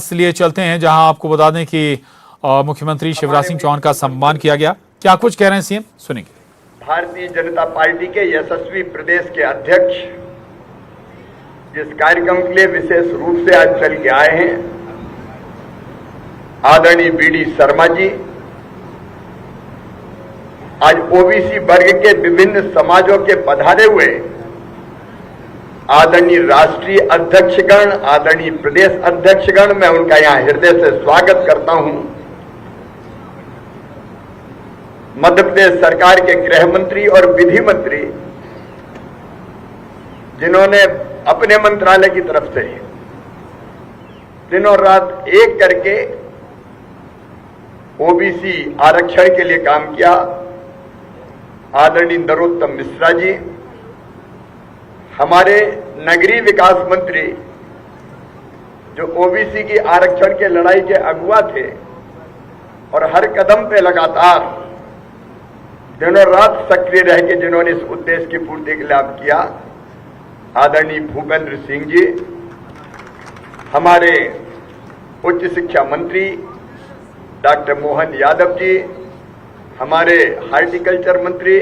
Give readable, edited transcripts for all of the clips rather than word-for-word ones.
पास लिए चलते हैं, जहां आपको बता दें कि मुख्यमंत्री शिवराज सिंह चौहान का सम्मान किया गया। क्या कुछ कह रहे हैं सीएम, सुनेंगे। भारतीय जनता पार्टी के यशस्वी प्रदेश के अध्यक्ष जिस कार्यक्रम के लिए विशेष रूप से आज चल के आए हैं, आदरणीय बीडी शर्मा जी, आज ओबीसी वर्ग के विभिन्न समाजों के पधारे हुए आदरणीय राष्ट्रीय अध्यक्षगण, आदरणीय प्रदेश अध्यक्षगण, मैं उनका यहां हृदय से स्वागत करता हूं। मध्य प्रदेश सरकार के गृह मंत्री और विधि मंत्री, जिन्होंने अपने मंत्रालय की तरफ से दिनों रात एक करके ओबीसी आरक्षण के लिए काम किया, आदरणीय नरोत्तम मिश्रा जी, हमारे नगरीय विकास मंत्री जो ओबीसी की आरक्षण के लड़ाई के अगुवा थे और हर कदम पे लगातार दिनों रात सक्रिय रह के जिन्होंने इस उद्देश्य की पूर्ति के लाभ किया, आदरणीय भूपेंद्र सिंह जी, हमारे उच्च शिक्षा मंत्री डॉक्टर मोहन यादव जी, हमारे हार्टिकल्चर मंत्री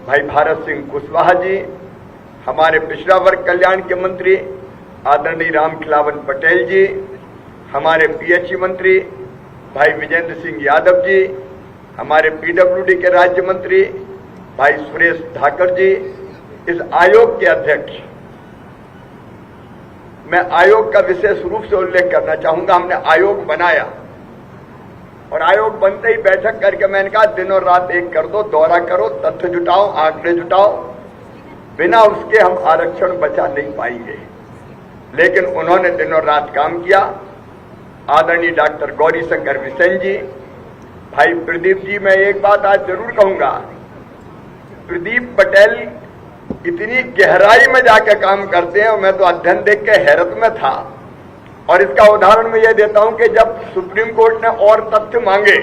भाई भारत सिंह कुशवाहा जी, हमारे पिछड़ा वर्ग कल्याण के मंत्री आदरणीय रामखिलावन पटेल जी, हमारे पीएचई मंत्री भाई विजेंद्र सिंह यादव जी, हमारे पीडब्ल्यूडी के राज्य मंत्री भाई सुरेश धाकर जी, इस आयोग के अध्यक्ष, मैं आयोग का विशेष रूप से उल्लेख करना चाहूंगा। हमने आयोग बनाया और आयोग बनते ही बैठक करके मैंने कहा दिनों रात एक कर दो, दौरा करो, तथ्य जुटाओ, आंकड़े जुटाओ, बिना उसके हम आरक्षण बचा नहीं पाएंगे। लेकिन उन्होंने दिनों रात काम किया। आदरणीय डॉक्टर गौरी शंकर बिसेन जी, भाई प्रदीप जी, मैं एक बात आज जरूर कहूंगा, प्रदीप पटेल इतनी गहराई में जाकर काम करते हैं और मैं तो अध्ययन देख के हैरत में था। और इसका उदाहरण मैं ये देता हूं कि जब सुप्रीम कोर्ट ने और तथ्य मांगे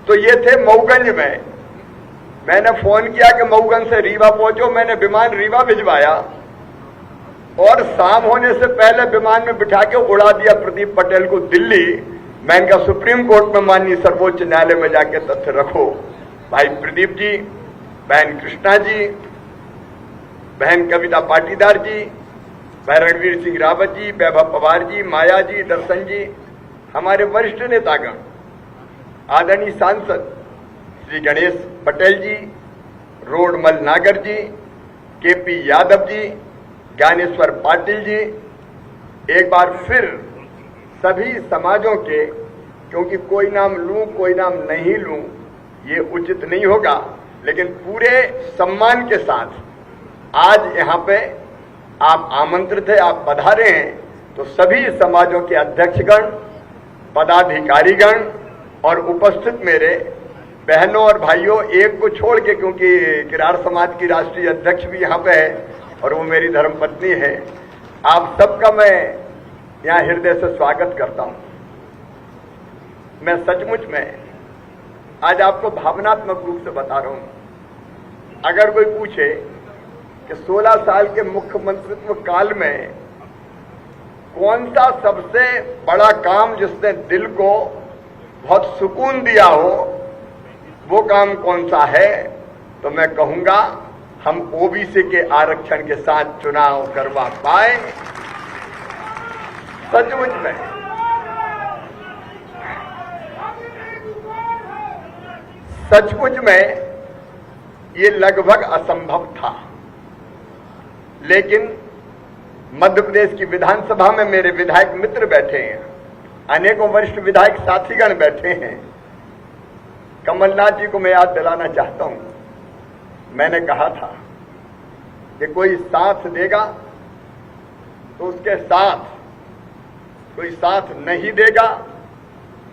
तो ये थे मऊगंज में, मैंने फोन किया कि मऊगंज से रीवा पहुंचो, मैंने विमान रीवा भिजवाया और शाम होने से पहले विमान में बिठा के उड़ा दिया प्रदीप पटेल को दिल्ली। मैंने कहा सुप्रीम कोर्ट में माननीय सर्वोच्च न्यायालय में जाके तथ्य रखो। भाई प्रदीप जी, बहन कृष्णा जी, बहन कविता पाटीदार जी, भाई रणवीर सिंह रावत जी, वैभव पवार जी, माया जी, दर्शन जी, हमारे वरिष्ठ नेतागण, आदरणीय सांसद श्री गणेश पटेल जी, रोडमल नागर जी, केपी यादव जी, ज्ञानेश्वर पाटिल जी, एक बार फिर सभी समाजों के, क्योंकि कोई नाम लूं कोई नाम नहीं लूं ये उचित नहीं होगा, लेकिन पूरे सम्मान के साथ आज यहाँ पे आप आमंत्रित है, आप पधारे हैं, तो सभी समाजों के अध्यक्षगण, पदाधिकारीगण और उपस्थित मेरे बहनों और भाइयों, एक को छोड़ के, क्योंकि किरार समाज की राष्ट्रीय अध्यक्ष भी यहाँ पे है और वो मेरी धर्मपत्नी है, आप सबका मैं यहाँ हृदय से स्वागत करता हूँ। मैं सचमुच में आज आपको भावनात्मक रूप से बता रहा हूँ। अगर कोई पूछे कि 16 साल के मुख्यमंत्रित्व काल में कौन सा सबसे बड़ा काम जिसने दिल को बहुत सुकून दिया हो, वो काम कौन सा है, तो मैं कहूंगा हम ओबीसी के आरक्षण के साथ चुनाव करवा पाए। सचमुच में ये लगभग असंभव था, लेकिन मध्य प्रदेश की विधानसभा में मेरे विधायक मित्र बैठे हैं, अनेकों वरिष्ठ विधायक साथीगण बैठे हैं। कमलनाथ जी को मैं याद दिलाना चाहता हूं, मैंने कहा था कि कोई साथ देगा तो उसके साथ, कोई साथ नहीं देगा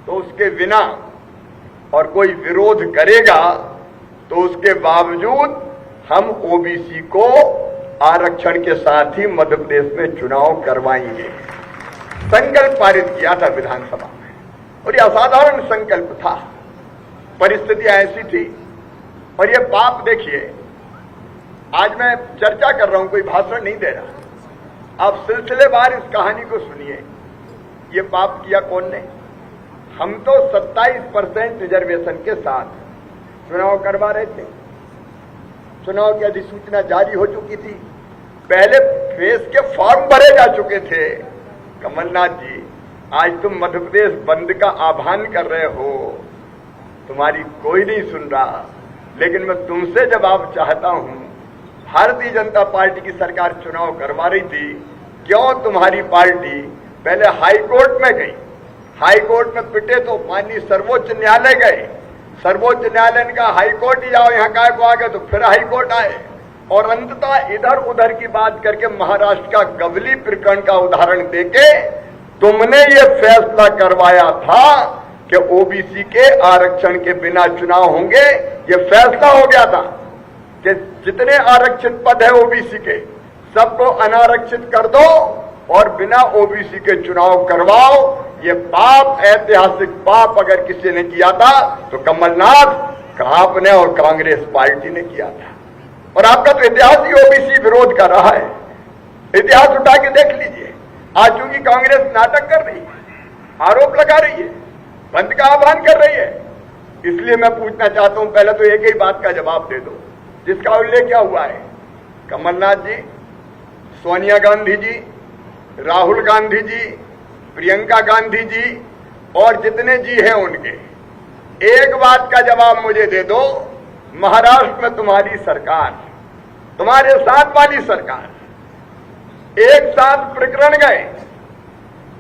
तो उसके बिना, और कोई विरोध करेगा तो उसके बावजूद हम ओबीसी को आरक्षण के साथ ही मध्य प्रदेश में चुनाव करवाएंगे। संकल्प पारित किया था विधानसभा में और यह असाधारण संकल्प था। परिस्थितियां ऐसी थी और ये पाप देखिए, आज मैं चर्चा कर रहा हूं, कोई भाषण नहीं दे रहा। आप सिलसिलेवार इस कहानी को सुनिए। ये पाप किया कौन ने? हम तो 27% रिजर्वेशन के साथ चुनाव करवा रहे थे। चुनाव की अधिसूचना जारी हो चुकी थी, पहले फेस के फॉर्म भरे जा चुके थे। कमलनाथ जी, आज तुम मध्य प्रदेश बंद का आह्वान कर रहे हो, तुम्हारी कोई नहीं सुन रहा, लेकिन मैं तुमसे जवाब चाहता हूं। भारतीय जनता पार्टी की सरकार चुनाव करवा रही थी, क्यों तुम्हारी पार्टी पहले हाई कोर्ट में गई, हाई कोर्ट में पिटे तो माननीय सर्वोच्च न्यायालय गए, सर्वोच्च न्यायालय ने कहा हाई कोर्ट ही जाओ, यहाँ काय को आ गए, तो फिर हाई कोर्ट आए, और अंततः इधर उधर की बात करके महाराष्ट्र का गवली प्रकरण का उदाहरण देके तुमने ये फैसला करवाया था कि ओबीसी के आरक्षण के बिना चुनाव होंगे। ये फैसला हो गया था कि जितने आरक्षित पद है ओबीसी के सबको अनारक्षित कर दो और बिना ओबीसी के चुनाव करवाओ। ये पाप, ऐतिहासिक पाप अगर किसी ने किया था तो कमलनाथ, आपने और कांग्रेस पार्टी ने किया था। और आपका तो इतिहास ही ओबीसी विरोध कर रहा है। इतिहास उठा के देख लीजिए। आज चूंकि कांग्रेस नाटक कर रही है, आरोप लगा रही है, बंद का आह्वान कर रही है, इसलिए मैं पूछना चाहता हूं, पहले तो एक ही बात का जवाब दे दो जिसका उल्लेख क्या हुआ है। कमलनाथ जी, सोनिया गांधी जी, राहुल गांधी जी, प्रियंका गांधी जी और जितने जी हैं उनके, एक बात का जवाब मुझे दे दो। महाराष्ट्र में तुम्हारी सरकार, तुम्हारे साथ वाली सरकार, एक साथ प्रकरण गए,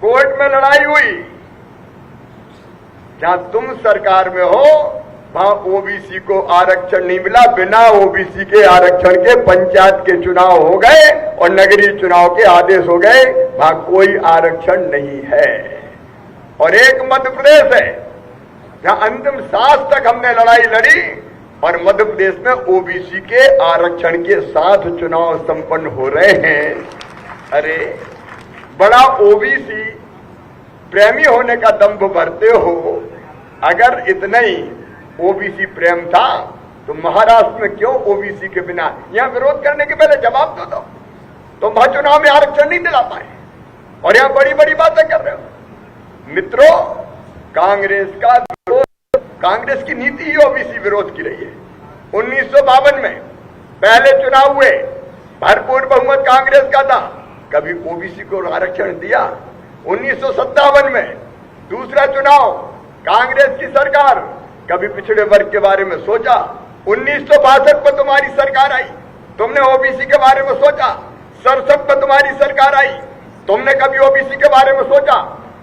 कोर्ट में लड़ाई हुई, जहां तुम सरकार में हो वहां ओबीसी को आरक्षण नहीं मिला, बिना ओबीसी के आरक्षण के पंचायत के चुनाव हो गए और नगरीय चुनाव के आदेश हो गए, वहां कोई आरक्षण नहीं है। और एक मध्य प्रदेश है जहां अंतिम सांस तक हमने लड़ाई लड़ी और मध्य प्रदेश में ओबीसी के आरक्षण के साथ चुनाव संपन्न हो रहे हैं। अरे बड़ा ओबीसी प्रेमी होने का दंभ भरते हो। अगर इतना ही ओबीसी प्रेम था तो महाराष्ट्र में क्यों ओबीसी के बिना, यहां विरोध करने के पहले जवाब तो दो। तुम तो चुनाव में आरक्षण नहीं दिला पाए और यहां बड़ी बड़ी बातें कर रहे हो। मित्रों, कांग्रेस का विरोध, कांग्रेस की नीति ही ओबीसी विरोध की रही है। 1952 में पहले चुनाव हुए, भरपूर बहुमत कांग्रेस का था, कभी ओबीसी को आरक्षण दिया। 1957 में दूसरा चुनाव, कांग्रेस की सरकार, कभी पिछड़े वर्ग के बारे में सोचा। 1962 में तुम्हारी सरकार आई, तुमने ओबीसी के बारे में सोचा। 67 में तुम्हारी सरकार आई, तुमने कभी ओबीसी के बारे में सोचा।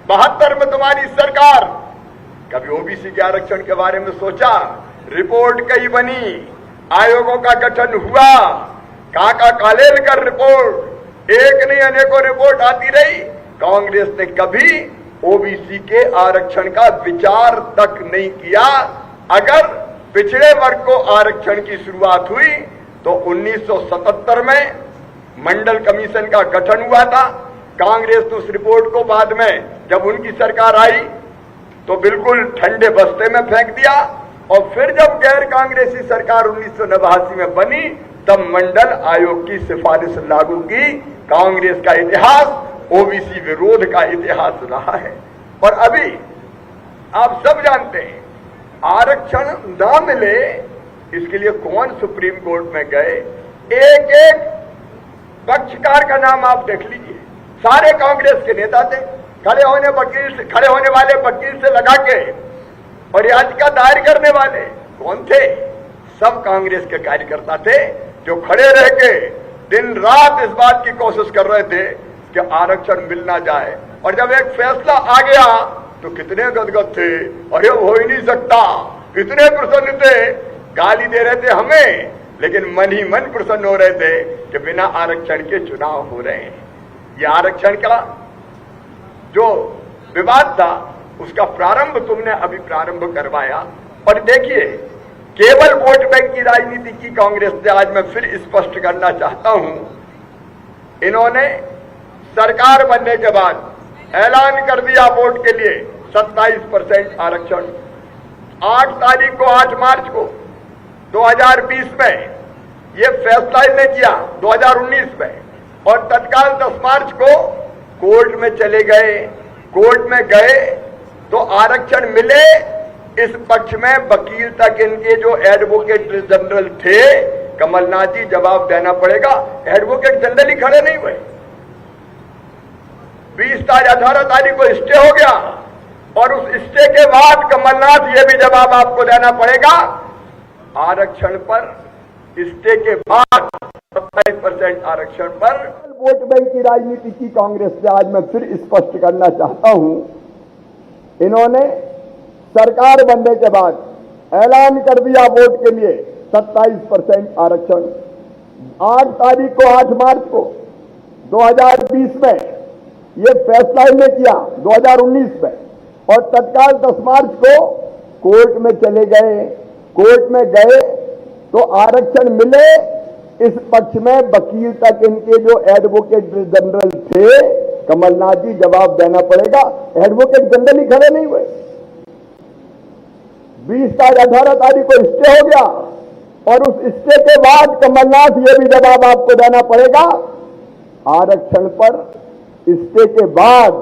72 में तुम्हारी सरकार, कभी ओबीसी के आरक्षण के बारे में सोचा। रिपोर्ट कई बनी, आयोगों का गठन हुआ, काका कालेलकर रिपोर्ट, एक नहीं अनेकों रिपोर्ट आती रही। कांग्रेस ने कभी ओबीसी के आरक्षण का विचार तक नहीं किया। अगर पिछड़े वर्ग को आरक्षण की शुरुआत हुई तो 1977 में मंडल कमीशन का गठन हुआ था। कांग्रेस ने उस रिपोर्ट को बाद में जब उनकी सरकार आई तो बिल्कुल ठंडे बस्ते में फेंक दिया, और फिर जब गैर कांग्रेसी सरकार 1989 में बनी तब मंडल आयोग की सिफारिश लागू की। कांग्रेस का इतिहास ओबीसी विरोध का इतिहास रहा है। और अभी आप सब जानते हैं, आरक्षण ना मिले इसके लिए कौन सुप्रीम कोर्ट में गए। एक एक पक्षकार का नाम आप देख लीजिए, सारे कांग्रेस के नेता थे, खड़े होने वाले वकील से लगा के और याचिका दायर करने वाले कौन थे, सब कांग्रेस के कार्यकर्ता थे जो खड़े रह के दिन रात इस बात की कोशिश कर रहे थे कि आरक्षण मिल ना जाए। और जब एक फैसला आ गया तो कितने गदगद थे, अरे हो ही नहीं सकता, कितने प्रसन्न थे, गाली दे रहे थे हमें, लेकिन मन ही मन प्रसन्न हो रहे थे कि बिना आरक्षण के चुनाव हो रहे हैं। ये आरक्षण का जो विवाद था उसका प्रारंभ तुमने अभी प्रारंभ करवाया। और देखिए, केवल वोट बैंक की राजनीति की कांग्रेस ने, आज मैं फिर स्पष्ट करना चाहता हूं, इन्होंने सरकार बनने के बाद ऐलान कर दिया वोट के लिए 27% आरक्षण। 8 तारीख को, 8 मार्च को 2020 में ये फैसला इन्हें किया, 2019 में, और तत्काल 10 मार्च को कोर्ट में चले गए कोर्ट में गए तो आरक्षण मिले, इस पक्ष में वकील तक इनके जो एडवोकेट जनरल थे, कमलनाथ जी जवाब देना पड़ेगा। एडवोकेट जनरल ही खड़े नहीं हुए। 20 तारीख 18 तारीख को स्टे हो गया और उस स्टे के बाद कमलनाथ ये भी जवाब आपको देना पड़ेगा, आरक्षण पर स्टे के बाद 27% आरक्षण पर वोट बैंक की राजनीति की कांग्रेस से आज मैं फिर स्पष्ट करना चाहता हूं। इन्होंने सरकार बनने के बाद ऐलान कर दिया वोट के लिए 27% आरक्षण। 8 तारीख को 8 मार्च को 2020 में ये फैसला इन्हें किया 2019 में, और तत्काल 10 मार्च को कोर्ट में चले गए। कोर्ट में गए तो आरक्षण मिले, इस पक्ष में वकील तक इनके जो एडवोकेट जनरल थे, कमलनाथ जी जवाब देना पड़ेगा। एडवोकेट जनरल ही खड़े नहीं हुए। 20 तारीख 18 तारीख को स्टे हो गया और उस स्टे के बाद कमलनाथ ये भी जवाब आपको देना पड़ेगा, आरक्षण पर स्टे के बाद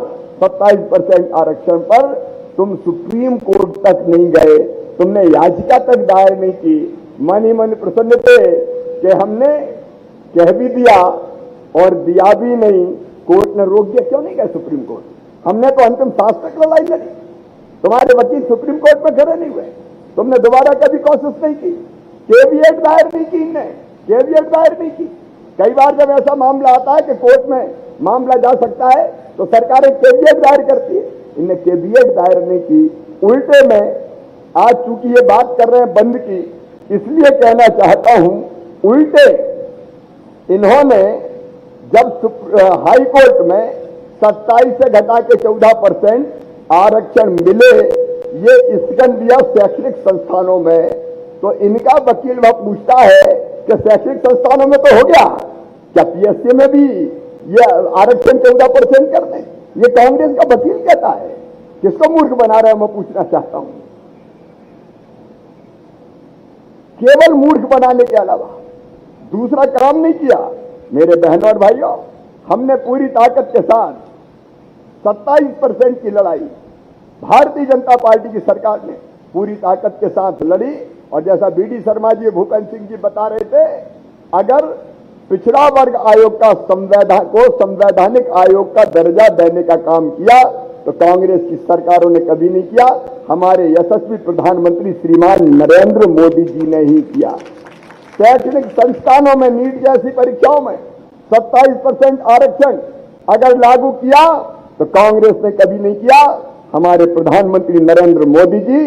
27% आरक्षण पर तुम सुप्रीम कोर्ट तक नहीं गए, तुमने याचिका तक दायर नहीं की। मन ही मन प्रसन्न थे कि हमने कह भी दिया और दिया भी नहीं, कोर्ट ने रोक दिया। क्यों नहीं गए सुप्रीम कोर्ट? हमने तो अंतिम सांस तक लड़ाई लड़ी। तुम्हारे वकील सुप्रीम कोर्ट में खड़े नहीं हुए, तुमने दोबारा कभी कोशिश नहीं की, केवीएट दायर नहीं की, इनने केवीएट दायर नहीं की। कई बार जब ऐसा मामला आता है कि कोर्ट में मामला जा सकता है तो सरकारें केवीएट दायर करती है, इनने केवीएट दायर नहीं की। उल्टे में आज चूंकि ये बात कर रहे हैं बंद की, इसलिए कहना चाहता हूं, उल्टे इन्होंने जब हाई कोर्ट में 27 से घटा के 14% आरक्षण मिले, ये इसकन दिया शैक्षणिक संस्थानों में, तो इनका वकील वह पूछता है कि शैक्षणिक संस्थानों में तो हो गया, क्या पीएससी में भी ये आरक्षण 14% कर दें? ये कांग्रेस का वकील कहता है। किसको मूर्ख बना रहे हैं, मैं पूछना चाहता हूं। केवल मूर्ख बनाने के अलावा दूसरा काम नहीं किया। मेरे बहनों और भाइयों, हमने पूरी ताकत के साथ 27% की लड़ाई भारतीय जनता पार्टी की सरकार ने पूरी ताकत के साथ लड़ी। और जैसा बीडी शर्मा जी, भूपेंद्र सिंह जी बता रहे थे, अगर पिछड़ा वर्ग आयोग का संवैधानिक आयोग का दर्जा देने का काम किया तो कांग्रेस की सरकारों ने कभी नहीं किया। हमारे यशस्वी प्रधानमंत्री श्रीमान नरेंद्र मोदी जी ने ही किया। शैक्षणिक संस्थानों में नीट जैसी परीक्षाओं में 27% आरक्षण अगर लागू किया तो कांग्रेस ने कभी नहीं किया। हमारे प्रधानमंत्री नरेंद्र मोदी जी